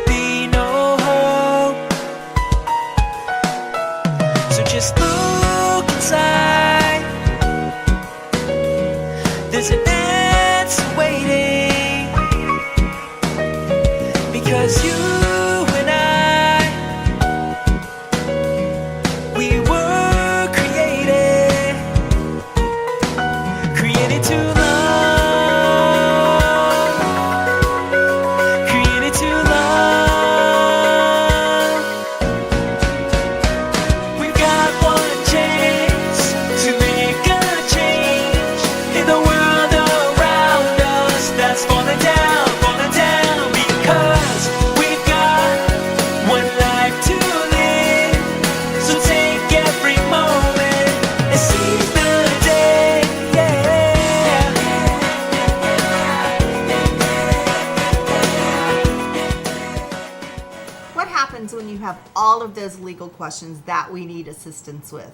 should be no hope. So just look inside. There's an answer waiting, because you and I, we were created to love, created to love. We've got one chance to make a change in the world around us that's falling down, because we've got one life to live. So take every moment and seize the day. What happens when you have all of those legal questions that we need assistance with?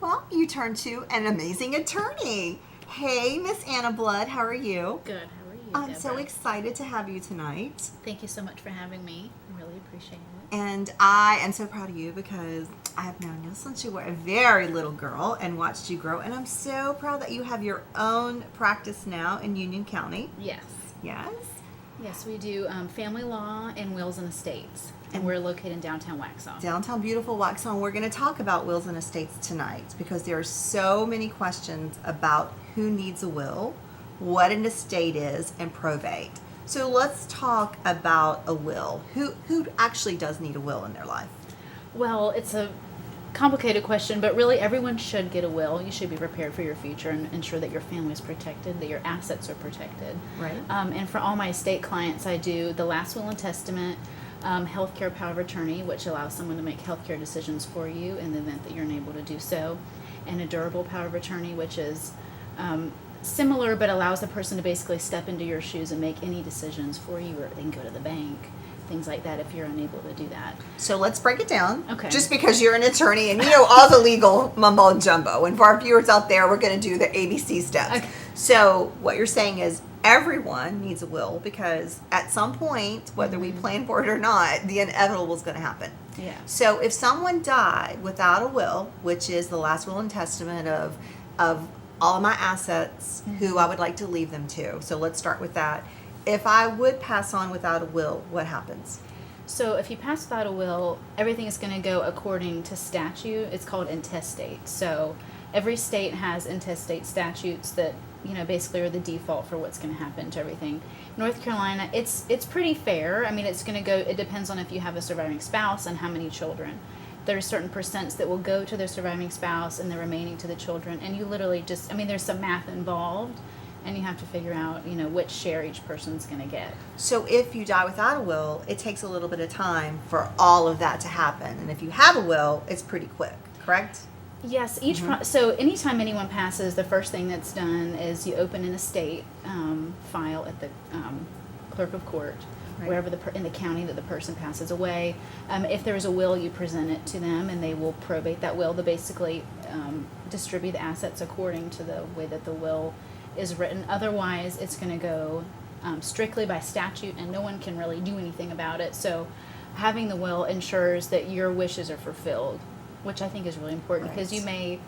Well, you turn to an amazing attorney. Hey, Miss Anna Blood, how are you? Good. How are you, I'm so Deborah? excited to have you tonight. Thank you so much for having me. I really appreciate it. And I am so proud of you because I have known you since you were a very little girl and watched you grow. And I'm so proud that you have your own practice now in Union County. Yes. Yes. Yes, we do family law and wills and estates. And we're located in downtown Waxhaw. Downtown beautiful Waxhaw. We're going to talk about wills and estates tonight because there are so many questions about who needs a will, what an estate is, and probate. So let's talk about a will. Who actually does need a will in their life? Well, it's a complicated question, but really everyone should get a will. You should be prepared for your future and ensure that your family is protected, that your assets are protected. Right. And for all my estate clients, I do the last will and testament, healthcare power of attorney, which allows someone to make healthcare decisions for you in the event that you're unable to do so, and a durable power of attorney, which is similar but allows the person to basically step into your shoes and make any decisions for you, or they can go to the bank, things like that if you're unable to do that. So let's break it down. Okay. Just because you're an attorney and you know all the legal mumbo and jumbo. And for our viewers out there, we're going to do the ABC steps. Okay. So what you're saying is everyone needs a will because at some point, whether we plan for it or not, the inevitable is going to happen. Yeah. So if someone died without a will, which is the last will and testament of all of my assets, who I would like to leave them to. So let's start with that. If I would pass on without a will, what happens? So if you pass without a will, everything is going to go according to statute. It's called intestate. So every state has intestate statutes that, you know, basically are the default for what's going to happen to everything. North Carolina, it's pretty fair. I mean, it's going to go, it depends on if you have a surviving spouse and how many children. There's certain percents that will go to the surviving spouse and the remaining to the children. And you literally just, I mean, there's some math involved. And you have to figure out, you know, which share each person's going to get. So if you die without a will, it takes a little bit of time for all of that to happen. And if you have a will, it's pretty quick, correct? Yes. So anytime anyone passes, the first thing that's done is you open an estate file at the clerk of court, Right. wherever in the county that the person passes away. If there is a will, you present it to them, and they will probate that will. They basically distribute the assets according to the way that the will is written. Otherwise, it's going to go strictly by statute, and no one can really do anything about it. So having the will ensures that your wishes are fulfilled, which I think is really important, because you may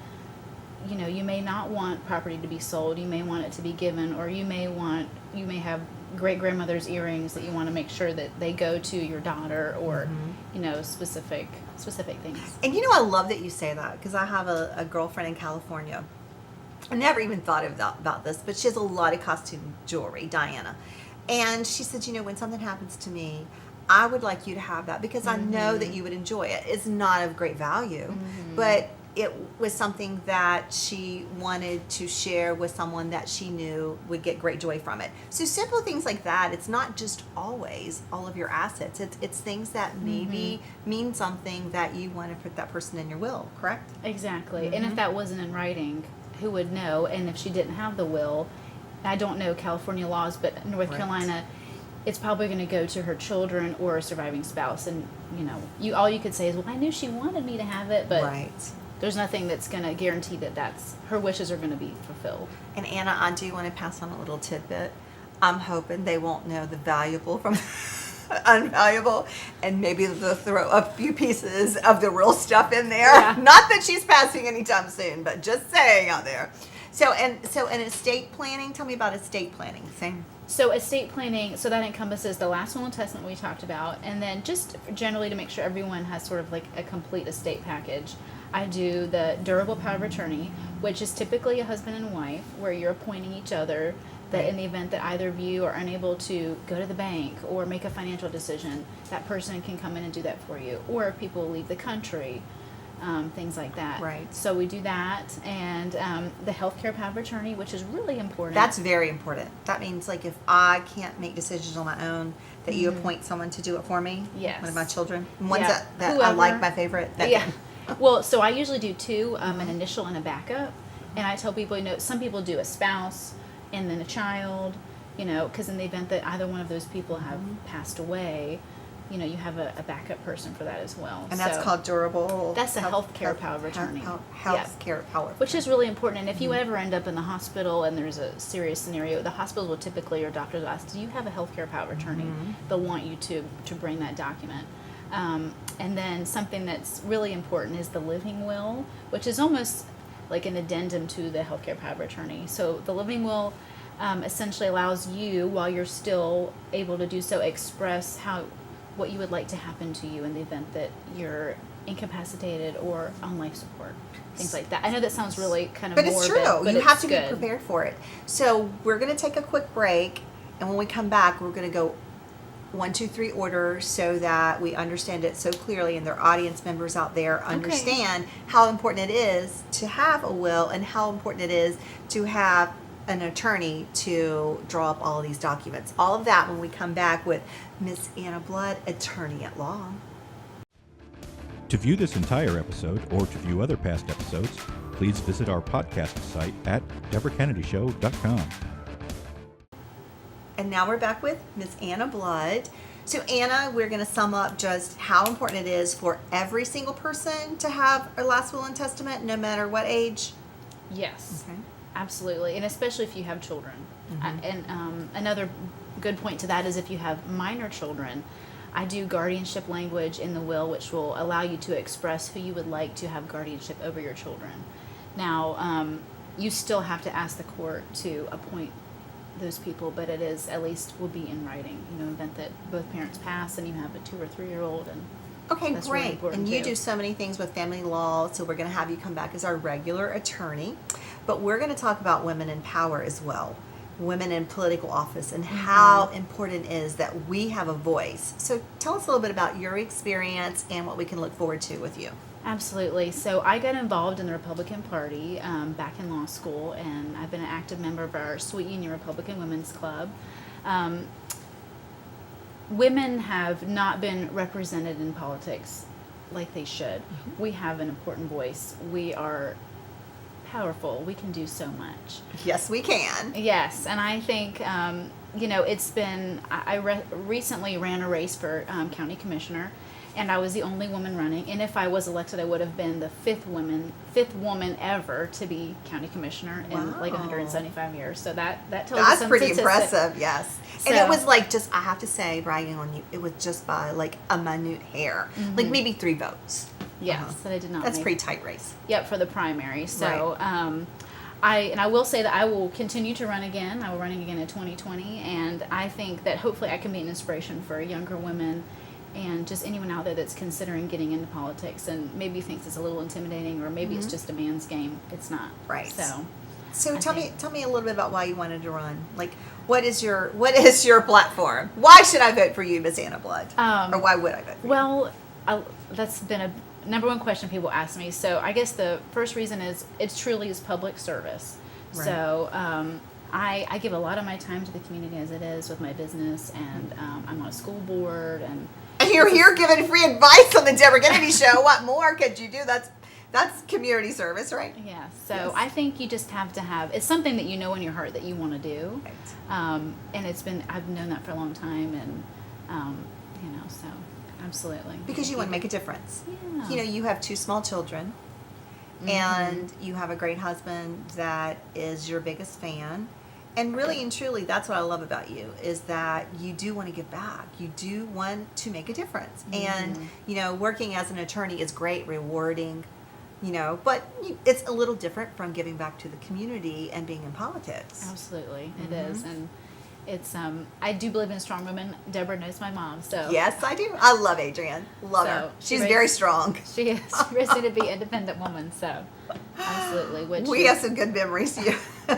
not want property to be sold. You may want it to be given, or you may have great grandmother's earrings that you want to make sure that they go to your daughter, or you know, specific things. And you know, I love that you say that because I have a girlfriend in California. I never even thought about this, but she has a lot of costume jewelry, Diana. And she said, you know, when something happens to me, I would like you to have that because I know that you would enjoy it. It's not of great value, but it was something that she wanted to share with someone that she knew would get great joy from it. So simple things like that. It's not just always all of your assets. It's things that maybe mean something that you want to put that person in your will, correct? Exactly. And if that wasn't in writing, who would know? And if she didn't have the will, I don't know California laws, but North Carolina, it's probably going to go to her children or a surviving spouse. And, you know, all you could say is, well, I knew she wanted me to have it, but there's nothing that's going to guarantee that her wishes are going to be fulfilled. And Anna, I do want to pass on a little tidbit. I'm hoping they won't know the valuable from unvaluable, and maybe they'll throw a few pieces of the real stuff in there. Yeah. Not that she's passing anytime soon, but just saying out there. So in estate planning, tell me about estate planning. Same. So estate planning, so that encompasses the last will and testament we talked about, and then just generally to make sure everyone has sort of like a complete estate package, I do the durable power of attorney, which is typically a husband and wife, where you're appointing each other that in the event that either of you are unable to go to the bank or make a financial decision, that person can come in and do that for you. Or if people leave the country, things like that. Right. So we do that, and the healthcare power of attorney, which is really important. That's very important. That means like if I can't make decisions on my own, that you appoint someone to do it for me. Yes. One of my children. Ones Yeah. that I Whoever. like, my favorite. That Yeah. Well, so I usually do two, an initial and a backup. And I tell people, some people do a spouse and then a child, because in the event that either one of those people have passed away, you have a backup person for that as well. And that's called durable. That's the healthcare power of attorney. Healthcare power. Which is really important. And if you ever end up in the hospital and there's a serious scenario, the hospital will typically, or doctors will ask, do you have a healthcare power of attorney? They'll want you to bring that document. And then something that's really important is the living will, which is almost like an addendum to the healthcare power of attorney. So the living will essentially allows you, while you're still able to do so, express what you would like to happen to you in the event that you're incapacitated or on life support, things like that. I know that sounds really kind of But morbid, it's true. but You it's have to good. be prepared for it. So we're going to take a quick break, and when we come back, we're going to go 1, 2, 3 order so that we understand it so clearly, and their audience members out there understand how important it is to have a will and how important it is to have an attorney to draw up all of these documents. All of that when we come back with Miss Anna Blood, attorney at law. To view this entire episode or to view other past episodes, please visit our podcast site at DeborahKennedyShow.com. And now we're back with Miss Anna Blood. So Anna, we're going to sum up just how important it is for every single person to have a last will and testament, no matter what age. Yes. Okay. Absolutely, and especially if you have children. And another good point to that is if you have minor children, I do guardianship language in the will, which will allow you to express who you would like to have guardianship over your children. Now, you still have to ask the court to appoint those people, but it is at least will be in writing. In the event that both parents pass and you have a 2 or 3 year old, and Okay, that's really great. important And you too. do so many things with family law, so we're going to have you come back as our regular attorney. But we're going to talk about women in power as well, women in political office, and how important it is that we have a voice. So tell us a little bit about your experience and what we can look forward to with you. Absolutely. So I got involved in the Republican Party back in law school, and I've been an active member of our Sweet Union Republican Women's Club. Women have not been represented in politics like they should. We have an important voice. We are powerful. We can do so much. Yes, we can. Yes, and I think it's been. I recently ran a race for county commissioner, and I was the only woman running. And if I was elected, I would have been the fifth woman ever to be county commissioner in like Wow. 175 years. So that tells you That's some pretty statistics. impressive, yes. And So- it was like just, I have to say, bragging on you, it was just by like a minute hair, like maybe 3 votes. Yes, that I did not. That's make. pretty tight race. Yep, for the primary. So, I will say that I will continue to run again. I will run again in 2020, and I think that hopefully I can be an inspiration for younger women and just anyone out there that's considering getting into politics and maybe thinks it's a little intimidating or maybe it's just a man's game. It's not. Right. So So I tell think- me a little bit about why you wanted to run. Like, what is your platform? Why should I vote for you, Miss Anna Blood? Or why would I vote for you? Well, that's been a number one question people ask me. So I guess the first reason is it truly is public service. Right. So I give a lot of my time to the community as it is with my business, and I'm on a school board. And You're here giving free advice on the Deborah Kennedy Show. What more could you do? That's community service, right? yeah, so Yes. I think you just have to have, it's something that you know in your heart that you want to do. Right. And I've known that for a long time, and so absolutely. Because you want to make a difference. Yeah. You know, you have 2 small children, and you have a great husband that is your biggest fan, And really and truly, that's what I love about you, is that you do want to give back. You do want to make a difference. And, working as an attorney is great, rewarding, but it's a little different from giving back to the community and being in politics. Absolutely, it is. And it's, I do believe in strong women. Deborah knows my mom, so. Yes, I do. I love Adrienne. Love her. She's very strong. She is. She raised me to be an independent woman, so. Absolutely. We have some good memories.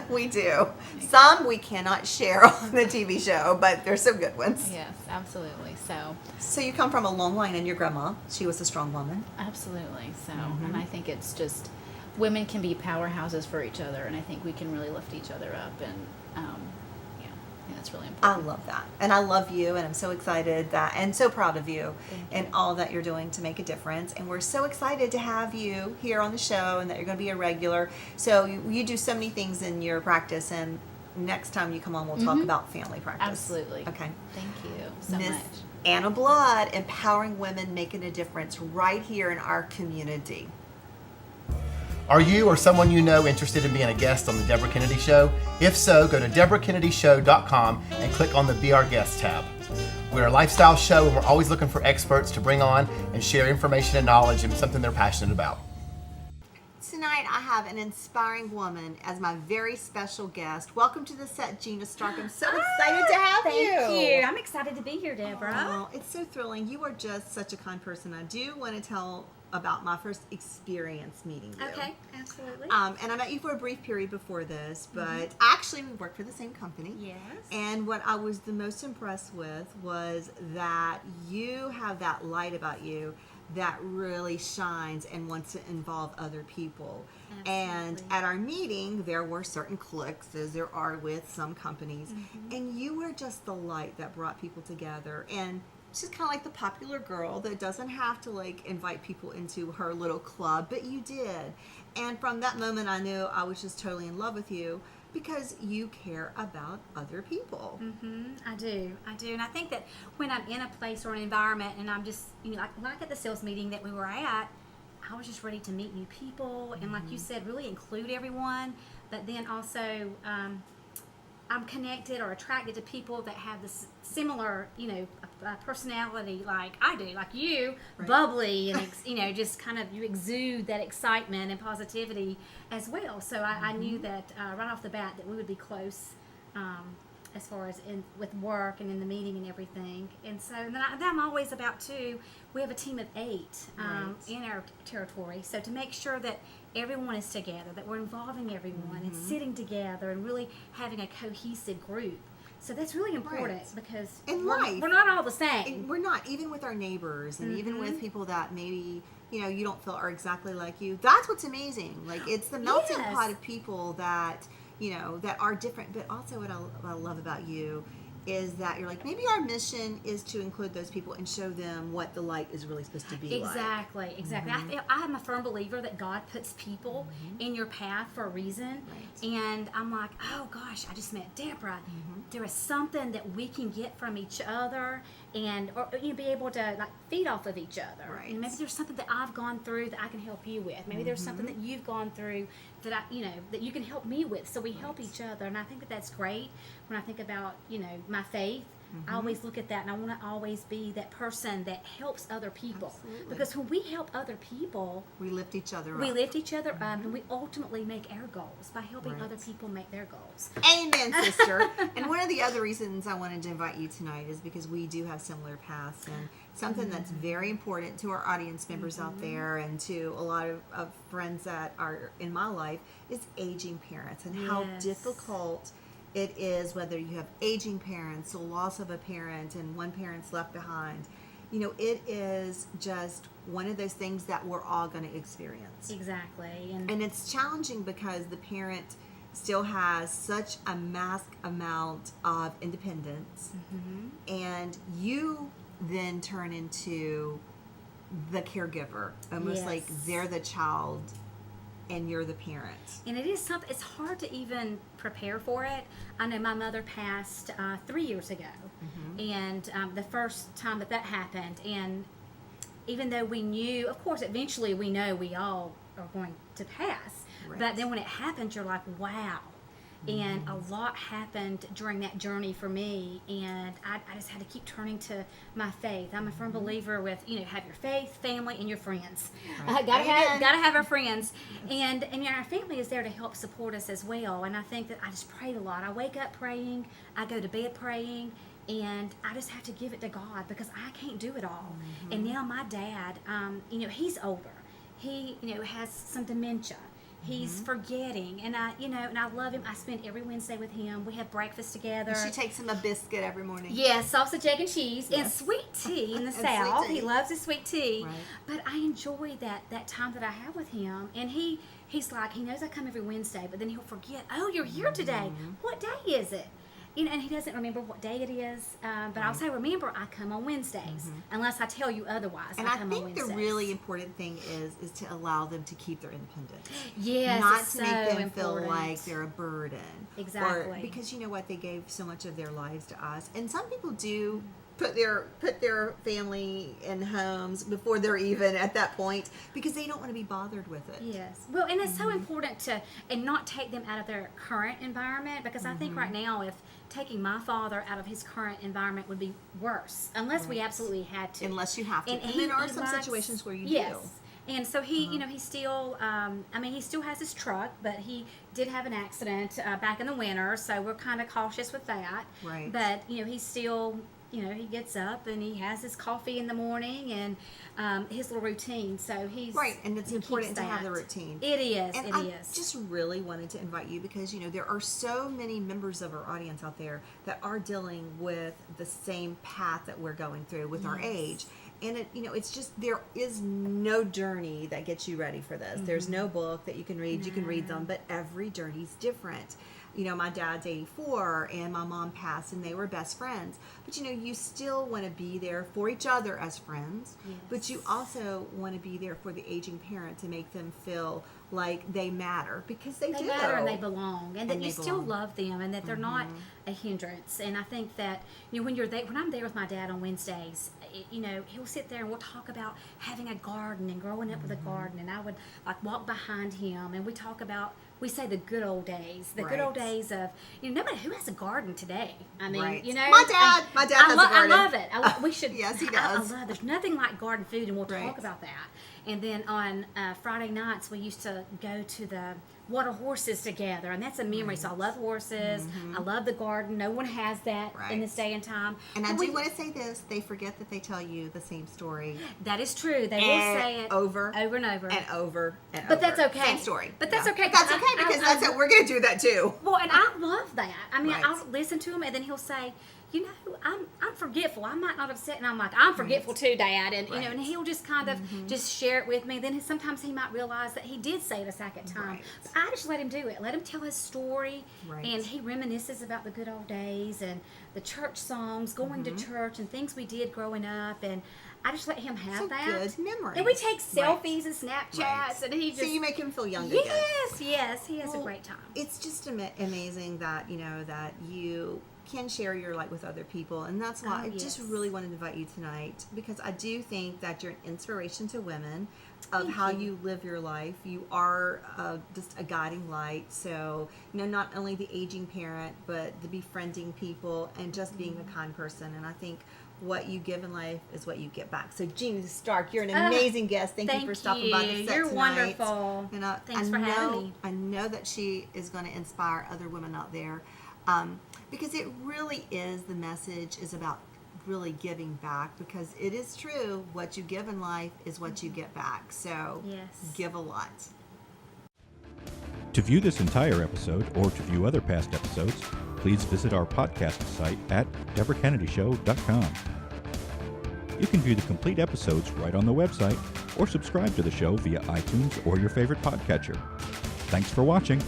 We do. Some we cannot share on the TV show, but there's some good ones. Yes, absolutely. So you come from a long line, and your grandma, she was a strong woman. Absolutely. So, and I think it's just, women can be powerhouses for each other, and I think we can really lift each other up, and I think that's really important. I love that. And I love you, and I'm so excited and so proud of you and all that you're doing to make a difference. And we're so excited to have you here on the show, and that you're going to be a regular. So you do so many things in your practice, and next time you come on, we'll talk about family practice. Absolutely. Okay. Thank you so Miss much. Anna Blood, empowering women, making a difference right here in our community. Are you or someone you know interested in being a guest on the Deborah Kennedy Show? If so, go to DeborahKennedyShow.com and click on the Be Our Guest tab. We're a lifestyle show, and we're always looking for experts to bring on and share information and knowledge and something they're passionate about. Tonight I have an inspiring woman as my very special guest. Welcome to the set, Gina Stark. I'm so excited to have you. Thank you. I'm excited to be here, Deborah. Oh, it's so thrilling. You are just such a kind person. I do want to tell about my first experience meeting you. Okay, absolutely. And I met you for a brief period before this, but actually we worked for the same company. Yes. And what I was the most impressed with was that you have that light about you that really shines and wants to involve other people. And Absolutely. at our meeting, there were certain cliques, as there are with some companies, and you were just the light that brought people together. And she's kind of like the popular girl that doesn't have to invite people into her little club, but you did. And from that moment, I knew I was just totally in love with you, because you care about other people. I do. And I think that when I'm in a place or an environment and I'm just, like at the sales meeting that we were at, I was just ready to meet new people and, like you said, really include everyone. But then also, I'm connected or attracted to people that have this similar, personality like I do, like you, bubbly and, just kind of, you exude that excitement and positivity as well. So I knew that right off the bat that we would be close as far as with work and in the meeting and everything. And so then I'm always about too, we have a team of 8 in our territory. So to make sure that everyone is together, that we're involving everyone and sitting together and really having a cohesive group. So that's really important because we're not all the same. And we're not, even with our neighbors and even with people that maybe, you don't feel are exactly like you. That's what's amazing. It's the melting pot of people that, that are different. But also what I love about you is that you're like, maybe our mission is to include those people and show them what the light is really supposed to be Exactly. I am a firm believer that God puts people in your path for a reason. And I'm like, oh gosh, I just met Deborah. There is something that we can get from each other and or be able to feed off of each other. And maybe there's something that I've gone through that I can help you with. Maybe there's something that you've gone through that that you can help me with. So we help each other, and I think that that's great. When I think about my faith, I always look at that, and I want to always be that person that helps other people. Absolutely. Because when we help other people, we lift each other up. we lift each other up, and we ultimately make our goals by helping other people make their goals. Amen, sister. And one of the other reasons I wanted to invite you tonight is because we do have similar paths, and something that's very important to our audience members out there and to a lot of friends that are in my life is aging parents and how difficult it is, whether you have aging parents, the loss of a parent, and one parent's left behind. It is just one of those things that we're all going to experience. Exactly. And it's challenging because the parent still has such a massive amount of independence, and you then turn into the caregiver, almost like they're the child and you're the parent. And it is something, it's hard to even prepare for it. I know my mother passed 3 years ago, and the first time that happened, and even though we knew, of course, eventually we know we all are going to pass, but then when it happens, you're like, wow. And a lot happened during that journey for me, and I just had to keep turning to my faith. I'm a firm believer with, have your faith, family, and your friends. Right. Gotta have our friends, and our family is there to help support us as well. And I think that I just prayed a lot. I wake up praying, I go to bed praying, and I just have to give it to God because I can't do it all. And now my dad, he's older. He, has some dementia. He's forgetting, and I love him. I spend every Wednesday with him. We have breakfast together. She takes him a biscuit every morning. Yes, sausage, egg, and cheese, and sweet tea in the South. tea. He loves his sweet tea. Right. But I enjoy that time that I have with him. And he's like, he knows I come every Wednesday, but then he'll forget, oh, you're here today. What day is it? And he doesn't remember what day it is, but I'll say, remember, I come on Wednesdays, unless I tell you otherwise. And I I come on think Wednesdays. the really important thing is to allow them to keep their independence. Yes, Not it's to so make them important. feel like they're a burden. Exactly. Or, because you know what, they gave so much of their lives to us, and some people do put their family in homes before they're even at that point because they don't want to be bothered with it. Yes. Well, and it's so important to not take them out of their current environment, because I think right now, if taking my father out of his current environment would be worse, unless we absolutely had to. Unless you have to. And he there are some likes- situations where you yes. do. And so he, he still, he still has his truck, but he did have an accident back in the winter, so we're kind of cautious with that. Right. But, he's still, he gets up and he has his coffee in the morning and his little routine. So he's Right, and it's he important keeps to have the that. routine. It is. And It I is. just really wanted to invite you because, there are so many members of our audience out there that are dealing with the same path that we're going through with our age. And it's just, there is no journey that gets you ready for this. There's no book that you can read. You can read them, but every journey's different. My dad's 84 and my mom passed and they were best friends. But you still want to be there for each other as friends, but you also want to be there for the aging parent to make them feel like they matter, because they do. matter and they belong, and that And you they still belong. love them, and that they're not a hindrance. And I think that when you're there, when I'm there with my dad on Wednesdays, he'll sit there and we'll talk about having a garden and growing up with a garden, and I would like walk behind him and we say the good old days, the good old Right. days of nobody who has a garden today. I mean, Right. My My dad has a garden. I love it. We should. Yes, he I does. love. There's nothing like garden food, and we'll Right. talk about that. And then on Friday nights, we used to go to the water horses together, and that's a memory. So I love horses. I love the garden. No one has that in this day and time. And I But do want to say this: they forget that they tell you the same story that is true. They will and say it over and over. and over and But over. that's okay. Same story. But that's okay, But that's 'cause okay I- because I- that's it. We're going to do that too. Well, and I love that. I mean, Right. I'll listen to him, and then he'll say, I'm forgetful. I might not have said, and I'm like, I'm forgetful too, Dad. And Right. and he'll just kind of just share it with me. Then sometimes he might realize that he did say it a second time. Right. But I just let him do it. Let him tell his story, Right. and he reminisces about the good old days and the church songs, going to church, and things we did growing up. And I just let him have Some that. good memories. And we take Right. selfies and Snapchats, Right. and he just So you make him feel young again. yes, he has a Well, great time. It's just amazing that that you can share your light with other people, and that's why Oh, I just yes. really wanted to invite you tonight, because I do think that you're an inspiration to women of Thank how you. you live your life. You are just a guiding light. So not only the aging parent, but the befriending people and just being a kind person. And I think what you give in life is what you get back. So Jean Stark, you're an amazing guest. Thank you for stopping by the set You're tonight. wonderful. And Thanks for having me. I know that she is going to inspire other women out there, because it really is, the message is about really giving back, because it is true, what you give in life is what you get back. So Yes. give a lot. To view this entire episode or to view other past episodes, please visit our podcast site at DeborahKennedyShow.com. You can view the complete episodes right on the website or subscribe to the show via iTunes or your favorite podcatcher. Thanks for watching.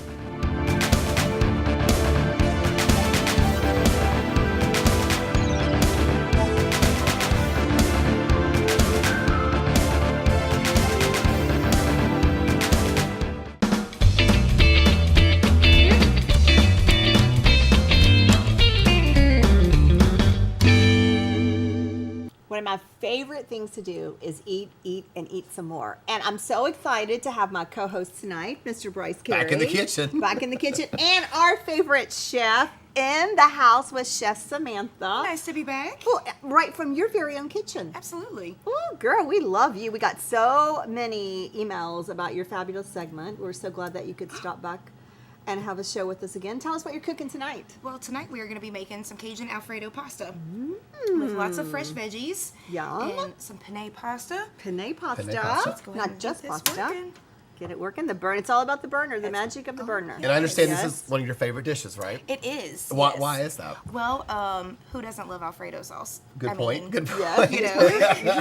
One of my my favorite things to do is eat, and eat some more. And I'm so excited to have my co-host tonight, Mr. Bryce Carey. Back in the kitchen. Back in the kitchen. And our favorite chef in the house with Chef Samantha. Nice to be back. Well, right from your very own kitchen. Absolutely. Oh, girl, we love you. We got so many emails about your fabulous segment. We're so glad that you could stop back and have a show with us again. Tell us what you're cooking tonight. Well, tonight we are going to be making some Cajun Alfredo pasta with lots of fresh veggies. Yum. And some penne pasta. Penne pasta. Penne pasta. Let's go ahead Not and just get this pasta. working. Get it working. The burn. It's all about the burner, the magic of the burner. And I understand Yes. this is one of your favorite dishes, right? It is. Why, yes. why is that? Well, who doesn't love Alfredo sauce? Good I point. mean, Good point. Yes. You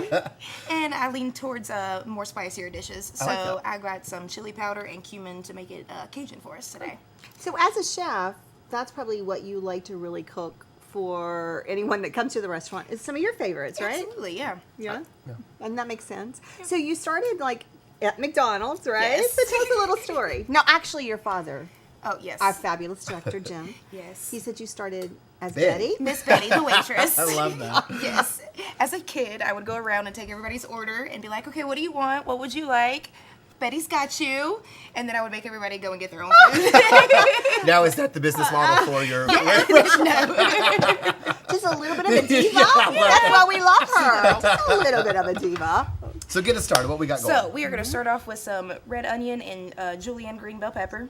know, and I lean towards more spicier dishes. So I like that. I got some chili powder and cumin to make it Cajun for us today. So as a chef, that's probably what you like to really cook for anyone that comes to the restaurant. It's some of your favorites, right? Absolutely, yeah. Yeah. And that makes sense. So you started like at McDonald's, right? Yes. So tell us a little story. Now, actually, your father, Oh, yes. our fabulous director, Jim, Yes. he said you started as Betty. Betty. Miss Betty, the waitress. I love that. Yes. As a kid, I would go around and take everybody's order and be like, okay, what do you want? What would you like? Betty's got you. And then I would make everybody go and get their own food. Now, is that the business model for your... Just a little bit of a diva. Yeah, well- That's why we love her. Just a little bit of a diva. So get us started. What we got going? So we are going to start off with some red onion and julienne green bell pepper.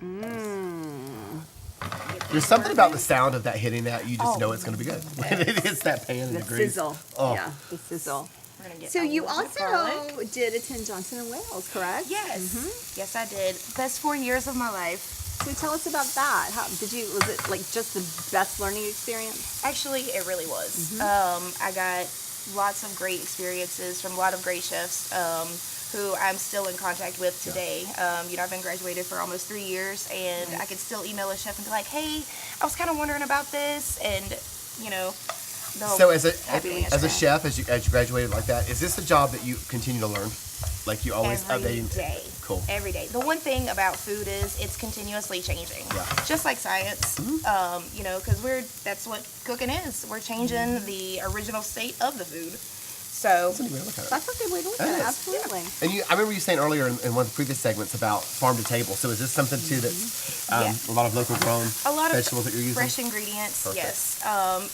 There's something about the sound of that hitting that. You just know it's going to be good. When it hits that pan and The the grease. sizzle. Oh. Yeah, the sizzle. We're gonna get So a you little bit of garlic. also did attend Johnson and Wales, correct? Yes. Yes, I did. Best 4 years of my life. So tell us about that. How was it like just the best learning experience? Actually, it really was. I got lots of great experiences from a lot of great chefs who I'm still in contact with today. I've been graduated for almost 3 years, and I could still email a chef and be like, hey, I was kind of wondering about this, and, they'll So as happily a answer. chef, as you graduated like that, is this a job that you continue to learn? Like you always Every updating? day. Cool. Every day. The one thing about food is it's continuously changing. Yeah. Just like science. Because that's what cooking is. We're changing the original state of the food. So That's a neat way to look at it. That's a good way to look That at it. is. Absolutely. And I remember you saying earlier in one of the previous segments about farm to table. So is this something too that's Yeah. a lot of local grown a lot of vegetables that you're using? fresh ingredients. Perfect. Yes. And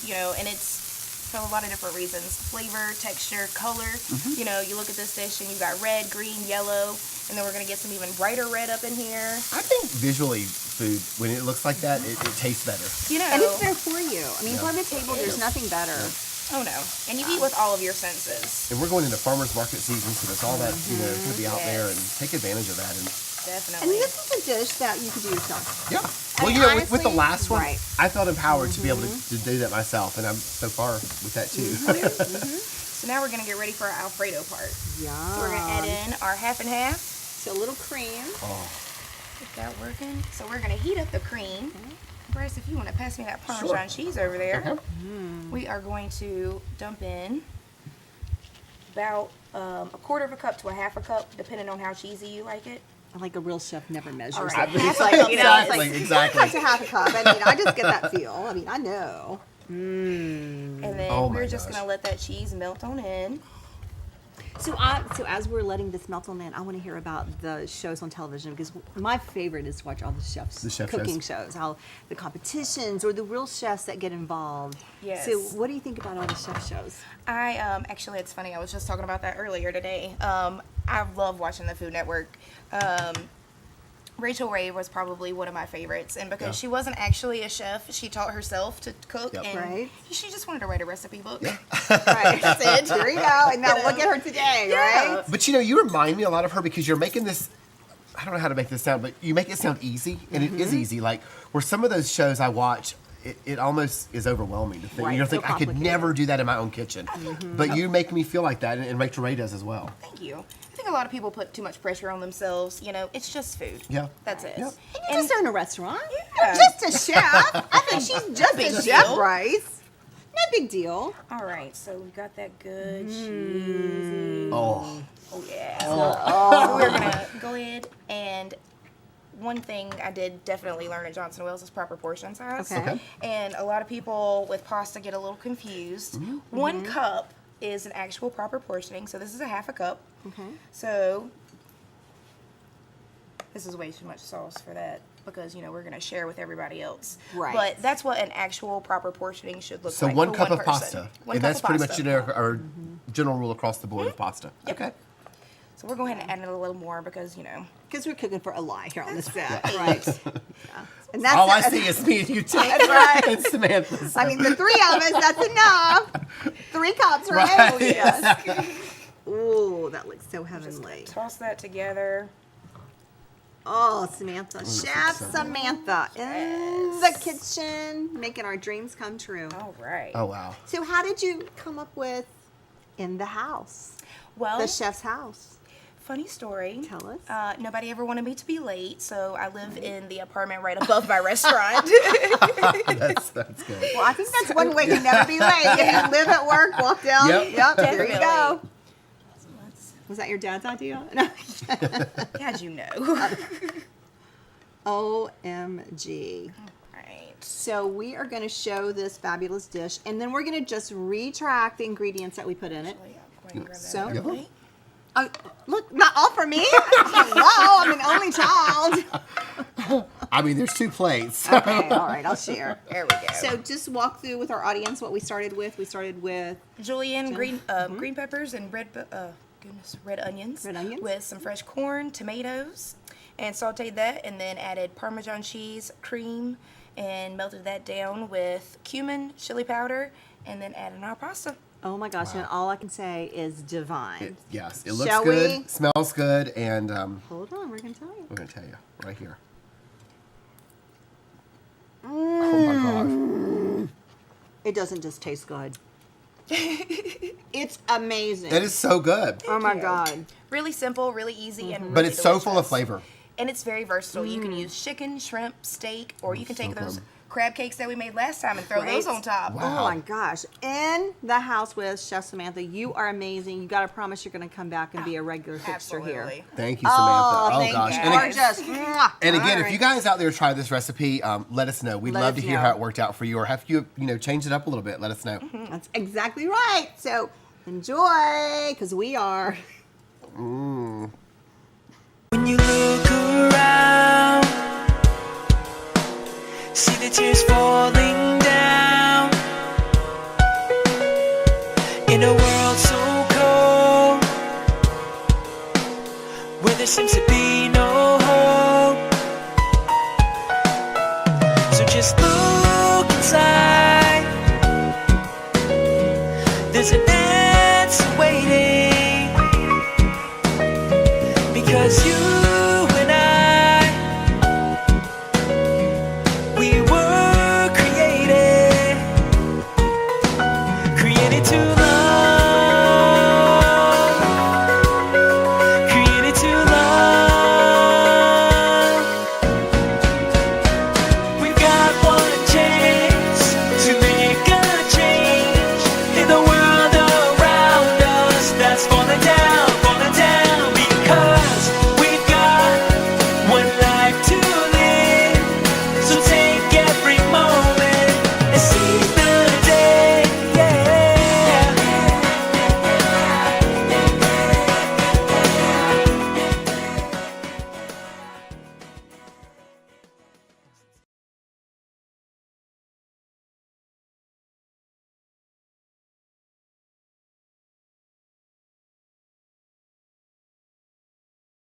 it's for a lot of different reasons: flavor, texture, color. You look at this dish and you've got red, green, yellow, and then we're gonna get some even brighter red up in here. I think visually food, when it looks like that, it tastes better. And it's there for you. I mean, farm to table, there's nothing better. Oh no! And you eat with all of your senses. And we're going into farmers market season, so there's all that, it's going to be out there, and take advantage of that. And Definitely. And this is a dish that you could do yourself. yeah. I Well, mean, with the honestly, last one, right. I felt empowered to be able to do that myself, and I'm so far with that too. So now we're gonna get ready for our Alfredo part. Yeah. So we're gonna add in our half and half. So a little cream. Get that working. So we're gonna heat up the cream. Bryce, if you want to pass me that Parmesan cheese over there, we are going to dump in about a quarter of a cup to a half a cup, depending on how cheesy you like it. Like a real chef never measures All it. right. It's like, it's like Exactly. one cup to half a cup. I mean, I just get that feel. I mean, I know. And then Oh my we're just gosh. gonna let that cheese melt on in. So as we're letting this melt on in, I want to hear about the shows on television, because my favorite is to watch all the chefs The chef cooking shows, how the competitions or the real chefs that get involved. Yes. So what do you think about all the chef shows? I actually, it's funny. I was just talking about that earlier today. I love watching the Food Network. Rachel Ray was probably one of my favorites, and because she wasn't actually a chef, she taught herself to cook, Yep. and Right. she just wanted to write a recipe book. Right. That's it. Here you go. And now look at her today, right? But you remind me a lot of her because you're making this. I don't know how to make this sound, but you make it sound easy, and it is easy. Like where some of those shows I watch, it almost is overwhelming to think. Right, You so think I could complicated. never do that in my own kitchen, but you make me feel like that, and Rachel Ray does as well. Thank you. I think a lot of people put too much pressure on themselves. It's just food. Yeah. That's it. Yep. And you just own a restaurant. Yeah. You're just a chef. I think she's just Big a chef, deal. Bryce. No big deal. All right, so we got that good cheesy. Oh, Oh yeah. So we're gonna go ahead and one thing I did definitely learn at Johnson Wales is proper portion size. Okay. Okay. And a lot of people with pasta get a little confused. 1 cup is an actual proper portioning. So this is a half a cup. Okay. So this is way too much sauce for that because, you know, we're going to share with everybody else. Right. But that's what an actual proper portioning should look So like. 1 for cup one of person. pasta. 1 And cup that's of pretty pasta. much generic or general rule across the board of pasta. Yep. Okay. So we're going to add in a little more because, you know. Because we're cooking for Eli here on the set, right? Yeah. And that's All I see is me and you, That's right. and Samantha. I mean, the 3 of us, that's enough. 3 cups, right? Right. Oh, yes. Ooh, that looks so heavenly. Toss that together. Oh, Samantha, Chef Samantha in the kitchen, making our dreams come true. All right. Oh, wow. So how did you come up with In the House, Well, the chef's house? funny story. Tell us. Nobody ever wanted me to be late, so I live in the apartment right above my restaurant. That's good. Well, I think that's one way to never be late. If you live at work, walk down. Yep. There you go. Definitely. Was that your dad's idea? No. How'd you know? OMG. Right. So we are going to show this fabulous dish, and then we're going to just retract the ingredients that we put in it. So- So, Look, not all for me. Hello, I'm an only child. I mean, there's 2 plates. Okay, all right, I'll share. there we go. So just walk through with our audience what we started with. We started with Julienne, green peppers and red onions. Red onions. With some fresh corn, tomatoes, and sauteed that, and then added Parmesan cheese, cream, and melted that down with cumin, chili powder, and then added our pasta. oh my gosh, and all I can say is divine. Yes, it looks Shall good, we? smells good, and Hold on, we're going to tell you. we're going to tell you right here. Oh my gosh. It doesn't just taste good. It's amazing. It is so good. Oh my you. God. Really simple, really easy, and But really it's so full of delicious. flavor. And it's very versatile. You can use chicken, shrimp, steak, or you can take so those good. crab cakes that we made last time and throw Right. those on top. Wow. Oh my gosh. In the house with Chef Samantha. You are amazing. You got to promise you're going to come back and be a regular fixture here. Absolutely. Thank you, Samantha. thank gosh. you. And, Gorgeous. Mwah. and again, All if right. you guys out there try this recipe, let us know. We'd Let love us to hear know. how it worked out for you, or have you changed it up a little bit. Let us know. That's exactly right. So enjoy, because we are. When you look around, see the tears falling down. In a world so cold, where there seems to be no hope. So just look inside. There's an answer waiting. Because you